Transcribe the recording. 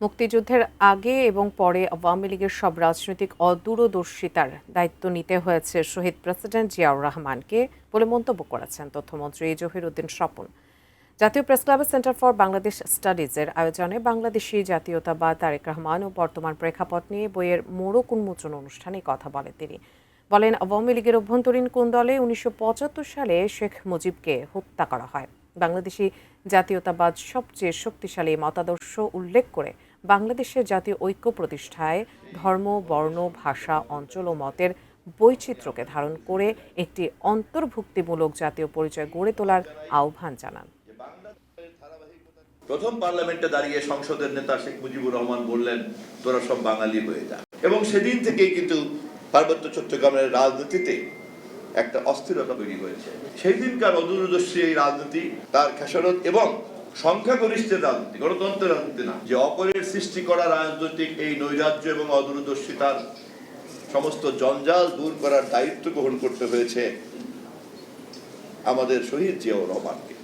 মুক্তিযুদ্ধের আগে এবং পরে আওয়ামী লীগের সব রাজনৈতিক অদূরদর্শিতার দায়িত্ব নিতে হয়েছে শহীদ প্রেসিডেন্ট জিয়াউর রহমানকে বলে মন্তব্য করেছেন তথ্যমন্ত্রী জহিরুদ্দিন স্বপন। জাতীয় প্রেসক্লাবে সেন্টার ফর বাংলাদেশ স্টাডিজের আয়োজনে বাংলাদেশি জাতীয়তাবাদ তারেক রহমান ও বর্তমান প্রেক্ষাপট নিয়ে বইয়ের মোড়ক উন্মোচন অনুষ্ঠানে কথা বলেন তিনি। বলেন, আওয়ামী লীগের অভ্যন্তরীণ কোন্দলে ১৯৭৫ সালে শেখ মুজিবকে হত্যা করা হয়। বাংলাদেশি জাতীয়তাবাদ সবচেয়ে শক্তিশালী মতাদর্শ উল্লেখ করে বাংলাদেশের জাতীয় ঐক্য প্রতিষ্ঠায় ধর্ম, বর্ণ, ভাষা, অঞ্চল ও মতের বৈচিত্র্যকে ধারণ করে একটি অন্তর্ভুক্তিমূলক জাতীয় পরিচয় গড়ে তোলার আহ্বান জানান। প্রথম পার্লামেন্টে দাঁড়িয়ে সংসদের নেতা শেখ মুজিবুর রহমান বললেন, তোরা সব বাঙালি হয়ে যা। এবং সেদিন থেকেই কিন্তু পার্বত্য চট্টগ্রামের রাজনীতিতে একটা অস্থিরতা তৈরি হয়েছে। সেই দিনকার অদূরদর্শী এই রাজনীতি, তার খেসারত এবং সংখ্যাগরিষ্ঠের রাজনীতি, গণতন্ত্রের রাজনীতি না, যে অপরের সৃষ্টি করা রাজনৈতিক এই নৈরাজ্য এবং অদূরদর্শিতার সমস্ত জঞ্জাল দূর করার দায়িত্ব গ্রহণ করতে হয়েছে আমাদের শহীদ জিয়াউর রহমানকে।